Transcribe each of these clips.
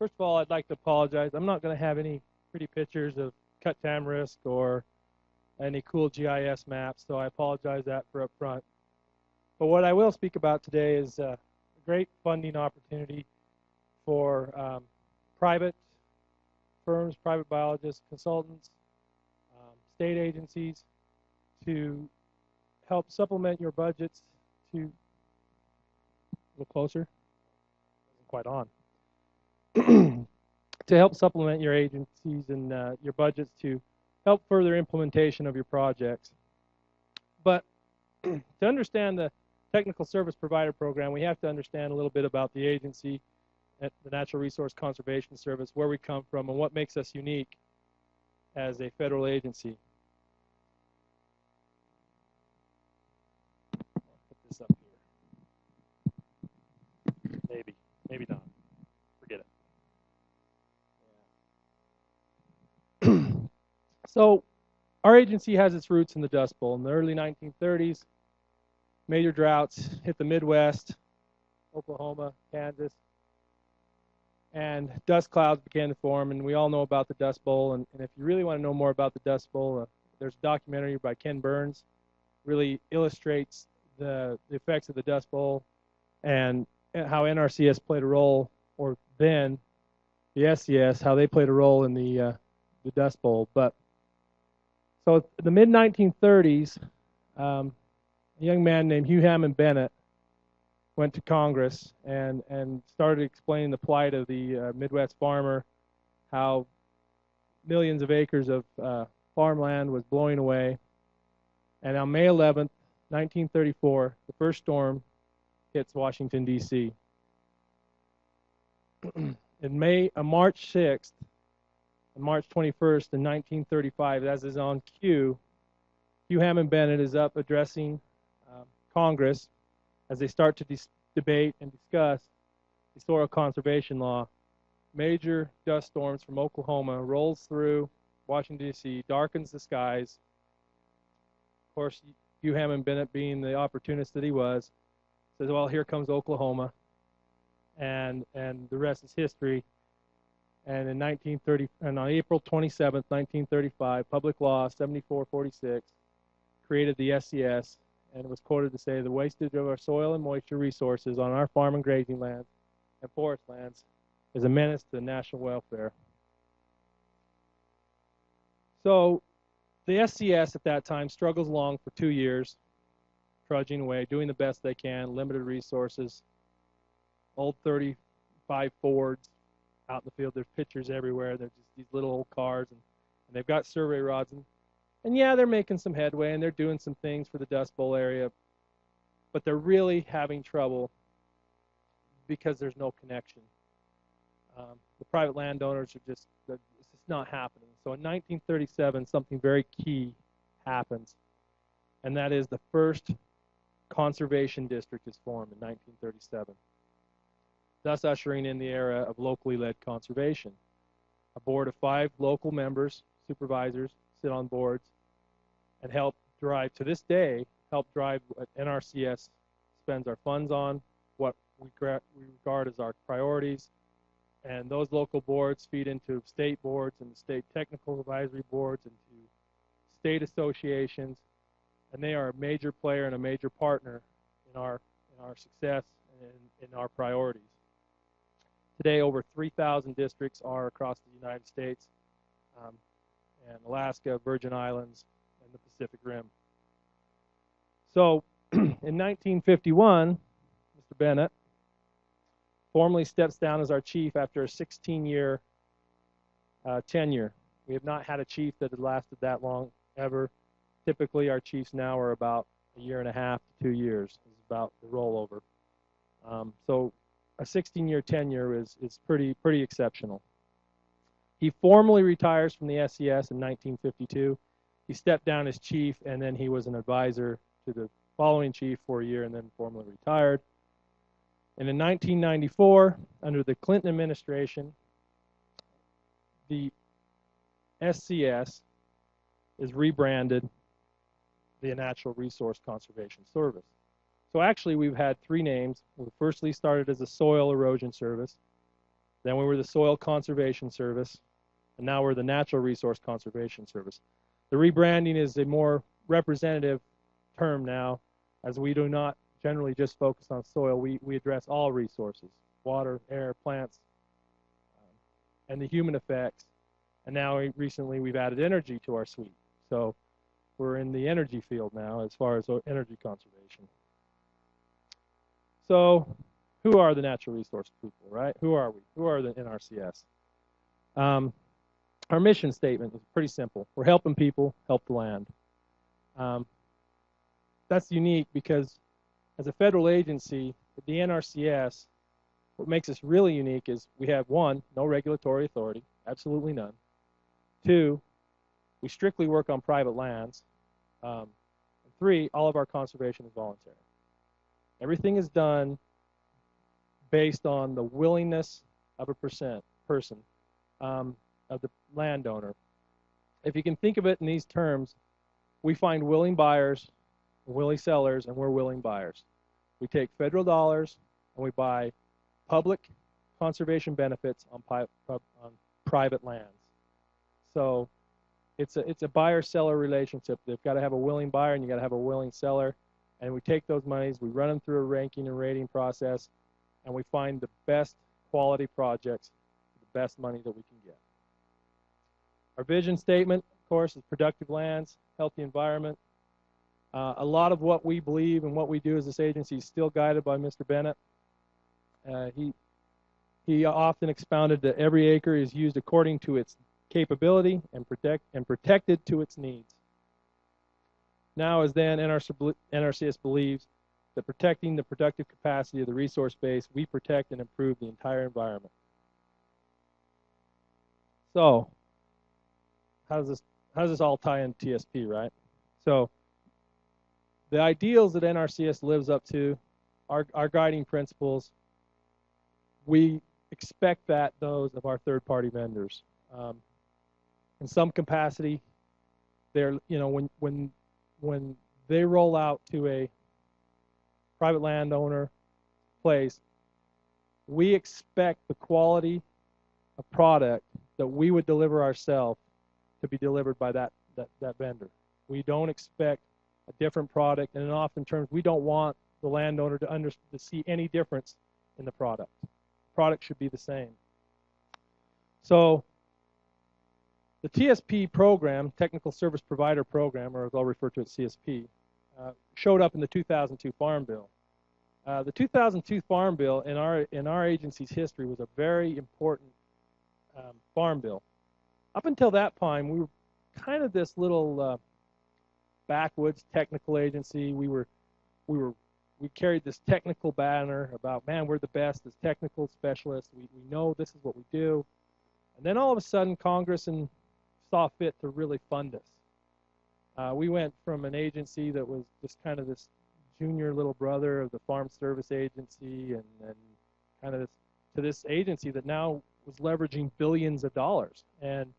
First of all, I'd like to apologize. I'm not going to have any pretty pictures of cut tamarisk or any cool GIS maps, so I apologize that for up front. But what I will speak about today is a great funding opportunity for private firms, private biologists, consultants, state agencies to help supplement your budgets to, a little closer, wasn't quite on, to help supplement your agencies and your budgets to help further implementation of your projects. But to understand the Technical Service Provider Program, we have to understand a little bit about the agency, the Natural Resource Conservation Service, where we come from, and what makes us unique as a federal agency. I'll put this up here. Maybe not. Forget it. So our agency has its roots in the Dust Bowl. In the early 1930s, major droughts hit the Midwest, Oklahoma, Kansas, and dust clouds began to form, and we all know about the Dust Bowl. And if you really want to know more about the Dust Bowl, there's a documentary by Ken Burns, really illustrates the effects of the Dust Bowl and how NRCS played a role, or then the SCS, how they played a role in the Dust Bowl. But so in the mid-1930s, a young man named Hugh Hammond Bennett went to Congress and started explaining the plight of the Midwest farmer, how millions of acres of farmland was blowing away. And on May 11th, 1934, the first storm hits Washington, D.C. On March 6th and March 21st in 1935, as is on cue, Hugh Hammond Bennett is up addressing Congress as they start to debate and discuss the soil conservation law. Major dust storms from Oklahoma rolls through Washington, D.C., darkens the skies. Of course, Hugh Hammond Bennett, being the opportunist that he was, says, well, here comes Oklahoma, and the rest is history. And in on April 27th, 1935, Public Law 7446 created the SCS, and it was quoted to say, the wastage of our soil and moisture resources on our farm and grazing lands and forest lands is a menace to national welfare. So the SCS at that time struggles along for 2 years, trudging away, doing the best they can, limited resources, old 35 Fords out in the field. There's pictures everywhere. There's just these little old cars, and they've got survey rods. And yeah, they're making some headway, and they're doing some things for the Dust Bowl area, but they're really having trouble because there's no connection. The private landowners are it's just not happening. So in 1937, something very key happens, and that is the first conservation district is formed in 1937, thus ushering in the era of locally led conservation. A board of 5 local members, supervisors, sit on boards and help drive, to this day, help drive what NRCS spends our funds on, what we regard as our priorities, and those local boards feed into state boards and the state technical advisory boards and to state associations, and they are a major player and a major partner in our success and in our priorities. Today, over 3,000 districts are across the United States, and Alaska, Virgin Islands, and the Pacific Rim. So in 1951, Mr. Bennett formally steps down as our chief after a 16-year tenure. We have not had a chief that had lasted that long ever. Typically, our chiefs now are about 1.5 years to 2 years. Is about the rollover. So a 16-year tenure is pretty exceptional. He formally retires from the SCS in 1952. He stepped down as chief, and then he was an advisor to the following chief for a year, and then formally retired. And in 1994, under the Clinton administration, the SCS is rebranded the Natural Resource Conservation Service. So actually, we've had 3 names. We firstly started as a soil erosion service. Then we were the Soil Conservation Service, and now we're the Natural Resource Conservation Service. The rebranding is a more representative term now, as we do not generally just focus on soil. We address all resources, water, air, plants, and the human effects. And now recently we've added energy to our suite. So we're in the energy field now as far as energy conservation. So who are the natural resource people, right? Who are we? Who are the NRCS? Our mission statement is pretty simple. We're helping people help the land. That's unique because as a federal agency, the NRCS, what makes us really unique is we have, one, no regulatory authority, absolutely none. Two, we strictly work on private lands. And three, all of our conservation is voluntary. Everything is done based on the willingness of a person, of the landowner. If you can think of it in these terms, we find willing buyers, willing sellers, and we're willing buyers. We take federal dollars and we buy public conservation benefits on private lands. So it's a buyer-seller relationship. They've got to have a willing buyer and you got to have a willing seller. And we take those monies, we run them through a ranking and rating process, and we find the best quality projects for the best money that we can get. Our vision statement, of course, is productive lands, healthy environment. A lot of what we believe and what we do as this agency is still guided by Mr. Bennett. He often expounded that every acre is used according to its capability and protected to its needs. Now, as then, NRCS believes that protecting the productive capacity of the resource base, we protect and improve the entire environment. So, how does this all tie into TSP, right? So, the ideals that NRCS lives up to, our guiding principles, we expect those of our third-party vendors. In some capacity, they're, when they roll out to a private landowner place, we expect the quality of product that we would deliver ourselves to be delivered by that vendor. We don't expect a different product, and in often terms, we don't want the landowner to see any difference in the product. The product should be the same. So the TSP program, Technical Service Provider Program, or as I'll refer to it, CSP, showed up in the 2002 Farm Bill. The 2002 Farm Bill in our agency's history was a very important farm bill. Up until that time, we were kind of this little backwoods technical agency. We carried this technical banner about, man, we're the best as technical specialists. We know this is what we do. And then all of a sudden, Congress saw fit to really fund us. We went from an agency that was just kind of this junior little brother of the Farm Service Agency and kind of to this agency that now was leveraging billions of dollars. And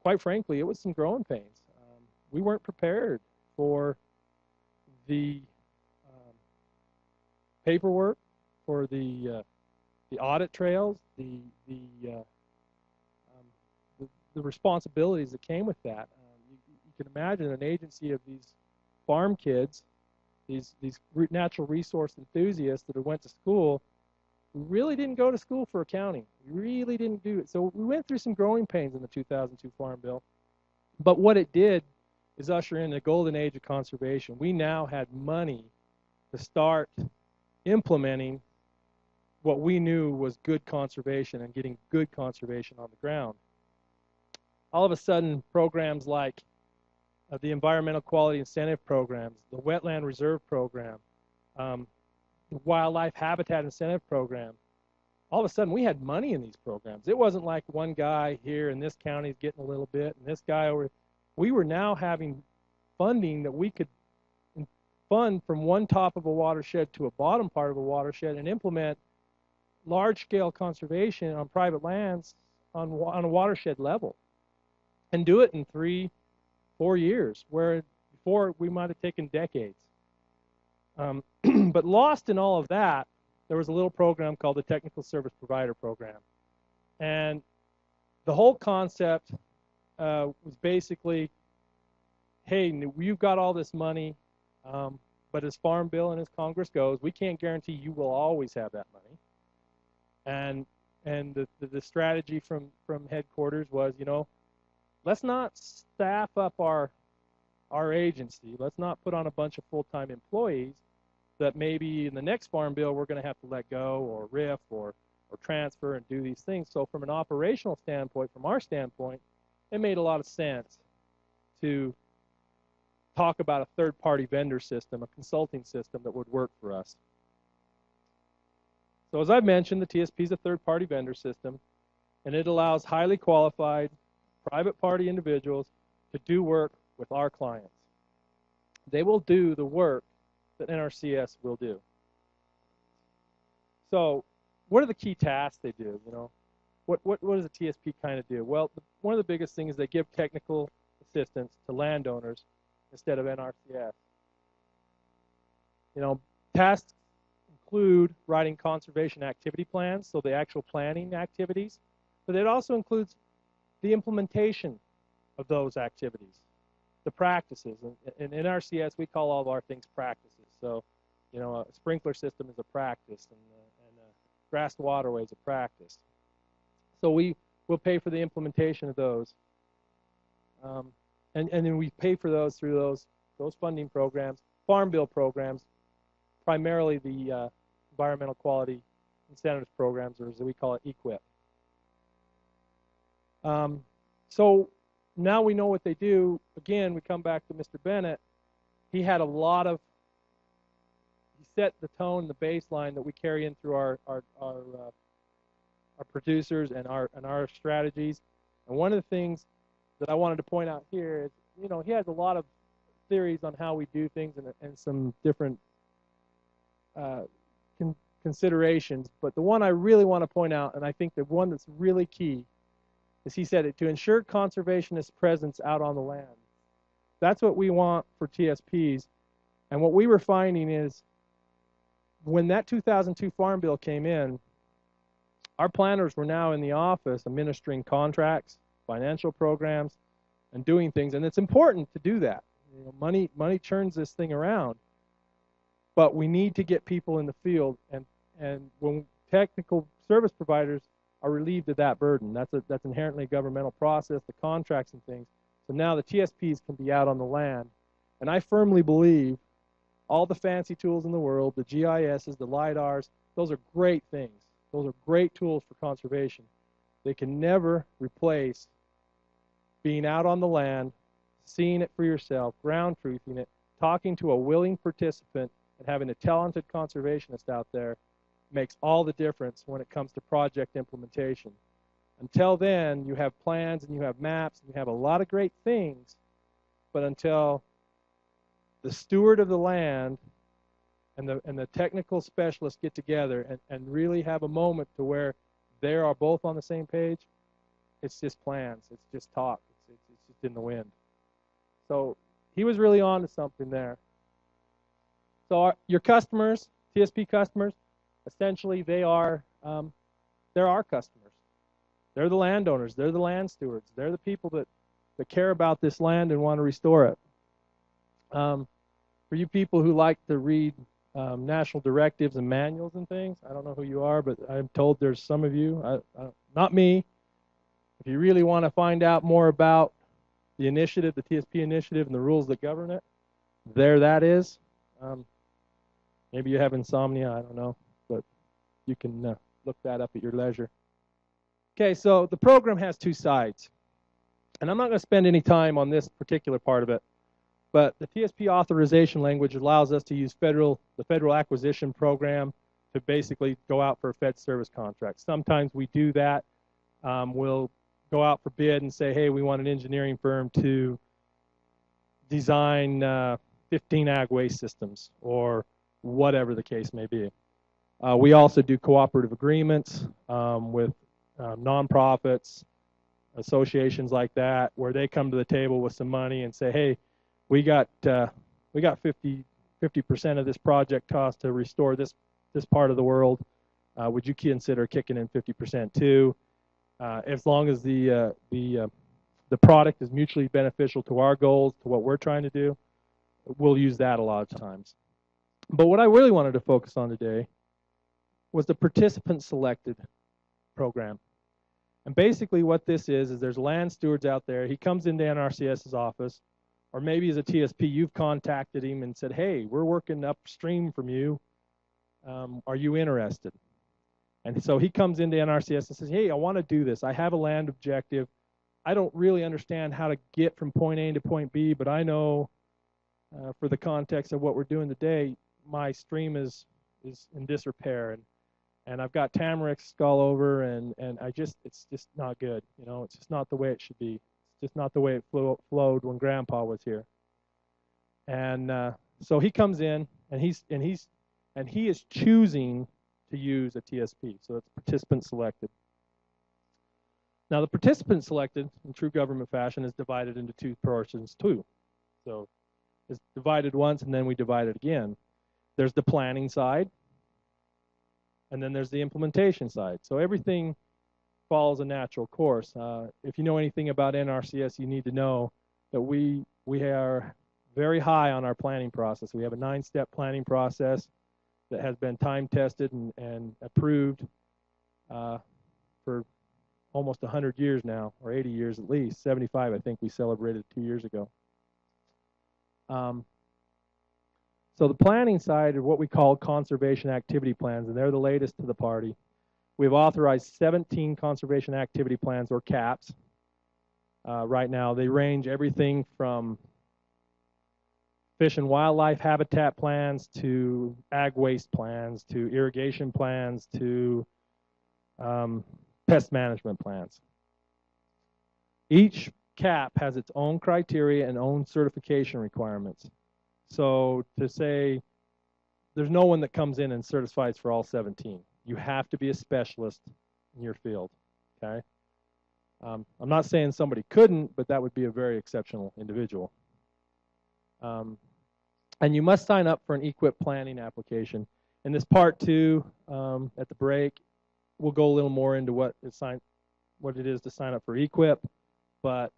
quite frankly, it was some growing pains. We weren't prepared for the paperwork, for the audit trails, the responsibilities that came with that. You can imagine an agency of these farm kids, these natural resource enthusiasts that went to school, who really didn't go to school for accounting. We really didn't do it. So we went through some growing pains in the 2002 Farm Bill. But what it did is usher in the golden age of conservation. We now had money to start implementing what we knew was good conservation and getting good conservation on the ground. All of a sudden, programs like the Environmental Quality Incentive Programs, the Wetland Reserve Program, the Wildlife Habitat Incentive Program, all of a sudden we had money in these programs. It wasn't like one guy here in this county is getting a little bit and this guy over. We were now having funding that we could fund from one top of a watershed to a bottom part of a watershed and implement large-scale conservation on private lands on a watershed level and do it in 3-4 years, where before we might have taken decades. But lost in all of that there was a little program called the Technical Service Provider Program. And the whole concept was basically, hey, you've got all this money, but as Farm Bill and as Congress goes, we can't guarantee you will always have that money. And the strategy from headquarters was, you know, let's not staff up our agency. Let's not put on a bunch of full-time employees that maybe in the next Farm Bill we're going to have to let go or RIF or transfer and do these things. So from an operational standpoint, from our standpoint, it made a lot of sense to talk about a third-party vendor system, a consulting system that would work for us. So as I've mentioned, the TSP is a third-party vendor system, and it allows highly qualified private party individuals to do work with our clients. They will do the work that NRCS will do. So what are the key tasks they do? You know, what does a TSP kind of do? Well, one of the biggest things is they give technical assistance to landowners instead of NRCS. You know, tasks include writing conservation activity plans, so the actual planning activities, but it also includes the implementation of those activities, the practices. In NRCS, we call all of our things practices. So, you know, a sprinkler system is a practice, and a grassed waterway is a practice. So we will pay for the implementation of those. And then we pay for those through those funding programs, Farm Bill programs, primarily the Environmental Quality Incentives programs, or as we call it, EQIP. So now we know what they do. Again, we come back to Mr. Bennett. He had a lot of, he set the tone, the baseline that we carry in through our producers and our strategies. And one of the things that I wanted to point out here is, you know, he has a lot of theories on how we do things and some different considerations. But the one I really want to point out, and I think the one that's really key, is he said it to ensure conservationist presence out on the land. That's what we want for TSPs. And what we were finding is when that 2002 Farm Bill came in, our planners were now in the office administering contracts, financial programs, and doing things. And it's important to do that. You know, money churns this thing around. But we need to get people in the field, and when technical service providers are relieved of that burden. That's inherently a governmental process, the contracts and things. So now the TSPs can be out on the land. And I firmly believe all the fancy tools in the world, the GISs, the LIDARs, those are great things. Those are great tools for conservation. They can never replace being out on the land, seeing it for yourself, ground truthing it, talking to a willing participant, and having a talented conservationist out there makes all the difference when it comes to project implementation. Until then, you have plans and you have maps and you have a lot of great things, but until the steward of the land and the technical specialists get together and really have a moment to where they are both on the same page, it's just plans, it's just talk, it's just in the wind. So he was really on to something there. So your customers, TSP customers, essentially they're our customers. They're the landowners, they're the land stewards, they're the people that care about this land and want to restore it. For you people who like to read national directives and manuals and things, I don't know who you are, but I'm told there's some of you, not me. If you really want to find out more about the initiative, the TSP initiative, and the rules that govern it, there that is. Maybe you have insomnia, I don't know, but you can look that up at your leisure. Okay, so the program has two sides, and I'm not going to spend any time on this particular part of it, but the TSP authorization language allows us to use the federal acquisition program to basically go out for a Fed service contract. Sometimes we do that. We'll go out for bid and say, hey, we want an engineering firm to design 15 ag waste systems or whatever the case may be. We also do cooperative agreements with nonprofits, associations like that, where they come to the table with some money and say, hey, we got 50% of this project cost to restore this this part of the world, would you consider kicking in 50% too? As long as the product is mutually beneficial to our goals, to what we're trying to do, we'll use that a lot of times. But what I really wanted to focus on today was the participant selected program. And basically what this is there's land stewards out there. He comes into NRCS's office, or maybe as a TSP, you've contacted him and said, hey, we're working upstream from you. Are you interested? And so he comes into NRCS and says, hey, I want to do this. I have a land objective. I don't really understand how to get from point A to point B, but I know for the context of what we're doing today, my stream is in disrepair, and I've got tamarix all over, and it's just not good. You know, it's just not the way it should be. It's just not the way it flowed when Grandpa was here. And so he comes in, and he is choosing to use a TSP. So it's participant selected. Now the participant selected in true government fashion is divided into two portions too. So it's divided once, and then we divide it again. There's the planning side, and then there's the implementation side. So everything follows a natural course. If you know anything about NRCS, you need to know that we are very high on our planning process. We have a 9-step planning process that has been time tested and approved for almost 100 years now, or 80 years at least. 75, I think we celebrated 2 years ago. So the planning side are what we call conservation activity plans, and they're the latest to the party. We've authorized 17 conservation activity plans, or CAPs, right now. They range everything from fish and wildlife habitat plans to ag waste plans to irrigation plans to pest management plans. Each CAP has its own criteria and own certification requirements. So to say there's no one that comes in and certifies for all 17. You have to be a specialist in your field, okay? I'm not saying somebody couldn't, but that would be a very exceptional individual. And you must sign up for an EQIP planning application. In this part 2, at the break, we'll go a little more into what it is to sign up for EQIP, but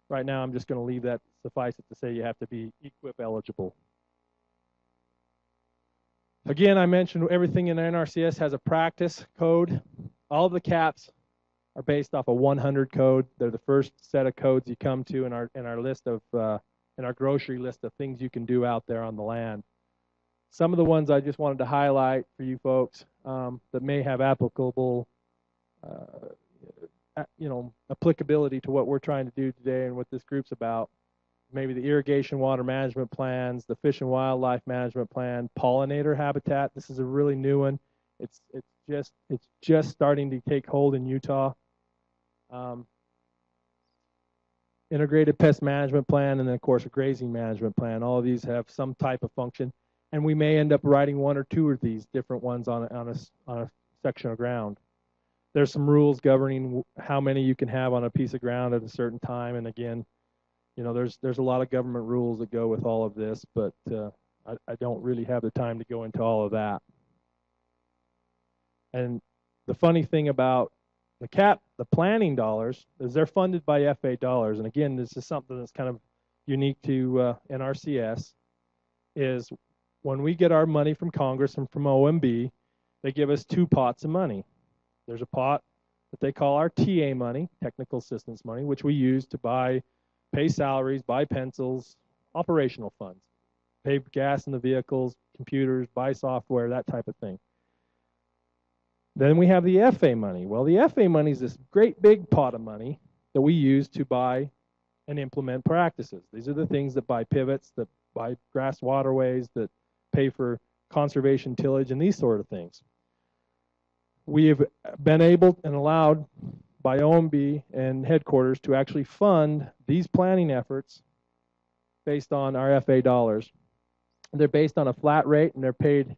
right now I'm just going to leave that, suffice it to say you have to be EQIP eligible. Again, I mentioned everything in NRCS has a practice code. All of the CAPs are based off a 100 code. They're the first set of codes you come to in our list of in our grocery list of things you can do out there on the land. Some of the ones I just wanted to highlight for you folks that may have applicable, applicability to what we're trying to do today and what this group's about. Maybe the irrigation water management plans, the fish and wildlife management plan, pollinator habitat. This is a really new one. It's just starting to take hold in Utah. Integrated pest management plan, and then of course a grazing management plan. All of these have some type of function, and we may end up writing one or two of these different ones on a section of ground. There's some rules governing how many you can have on a piece of ground at a certain time, and again, you know, there's a lot of government rules that go with all of this, but I don't really have the time to go into all of that. And the funny thing about the CAP, the planning dollars, is they're funded by FA dollars. And again, this is something that's kind of unique to NRCS, is when we get our money from Congress and from OMB, they give us 2 pots of money. There's a pot that they call our TA money, technical assistance money, which we use to pay salaries, buy pencils, operational funds, pay gas in the vehicles, computers, buy software, that type of thing. Then we have the FA money. Well, the FA money is this great big pot of money that we use to buy and implement practices. These are the things that buy pivots, that buy grass waterways, that pay for conservation tillage, and these sort of things. We have been able and allowed by OMB and headquarters to actually fund these planning efforts based on our FA dollars. They're based on a flat rate, and they're paid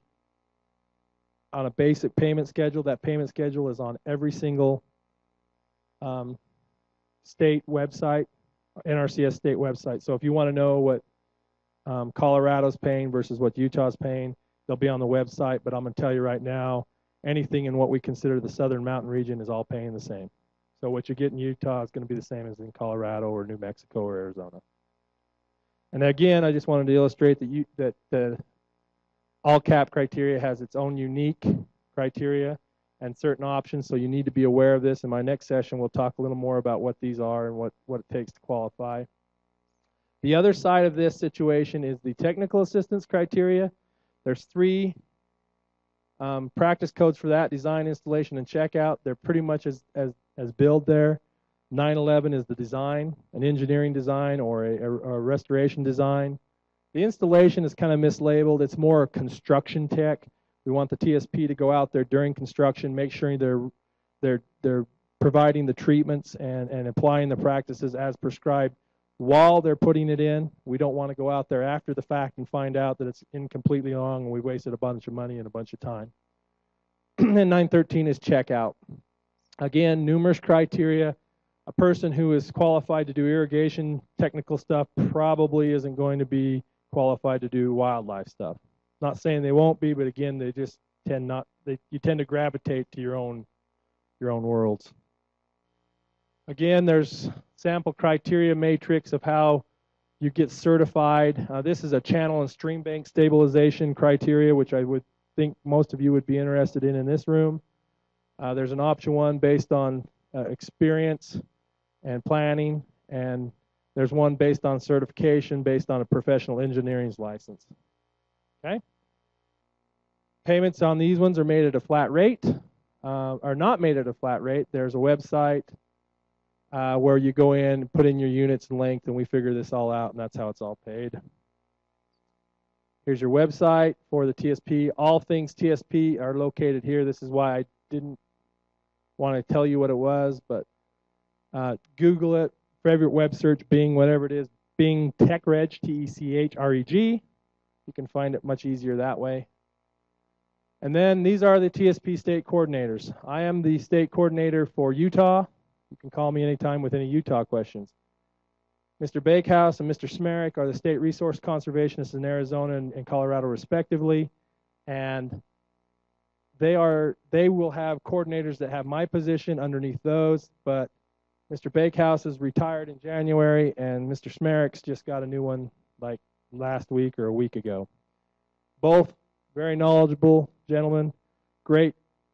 on a basic payment schedule. That payment schedule is on every single state website, NRCS state website. So if you want to know what Colorado's paying versus what Utah's paying, They'll be on the website, but I'm going to tell you right now, anything in what we consider the southern mountain region is all paying the same. So what you get in Utah is going to be the same as in Colorado or New Mexico or Arizona. And again, I just wanted to illustrate that the all cap criteria has its own unique criteria and certain options, so you need to be aware of this. In my next session, we'll talk a little more about what these are and what it takes to qualify. The other side of this situation is the technical assistance criteria. There's 3 practice codes for that: design, installation, and checkout. They're pretty much as billed there. 911 is the design, an engineering design or a restoration design. The installation is kind of mislabeled. It's more construction tech. We want the TSP to go out there during construction, make sure they're providing the treatments and applying the practices as prescribed while they're putting it in. We don't want to go out there after the fact and find out that it's incompletely wrong and we wasted a bunch of money and a bunch of time. And 913 is checkout. Again, numerous criteria. A person who is qualified to do irrigation technical stuff probably isn't going to be qualified to do wildlife stuff. Not saying they won't be, but again, they just tend not. You tend to gravitate to your own worlds. Again, there's sample criteria matrix of how you get certified. This is a channel and stream bank stabilization criteria, which I would think most of you would be interested in this room. There's an option 1 based on experience and planning, and there's one based on certification, based on a professional engineering's license. Okay? Payments on these ones are made at a flat rate, are not made at a flat rate. There's a website where you go in, put in your units and length, and we figure this all out, and that's how it's all paid. Here's your website for the TSP. All things TSP are located here. This is why I didn't want to tell you what it was, but Google it. Favorite web search, Bing, whatever it is, Bing TechReg, TECHREG. You can find it much easier that way. And then these are the TSP state coordinators. I am the state coordinator for Utah. You can call me anytime with any Utah questions. Mr. Bakehouse and Mr. Smerick are the state resource conservationists in Arizona and Colorado respectively. And they will have coordinators that have my position underneath those, but Mr. Bakehouse is retired in January, and Mr. Smerick's just got a new one like last week or a week ago. Both very knowledgeable gentlemen, great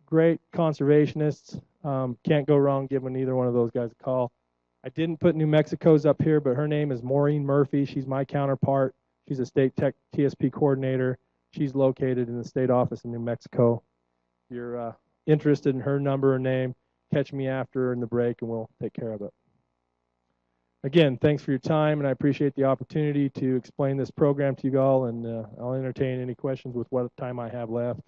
conservationists. Can't go wrong giving either one of those guys a call. I didn't put New Mexico's up here, but her name is Maureen Murphy. She's my counterpart. She's a state TSP coordinator. She's located in the state office in New Mexico. If you're interested in her number or name, catch me after in the break and we'll take care of it. Again, thanks for your time, and I appreciate the opportunity to explain this program to you all, and I'll entertain any questions with what time I have left.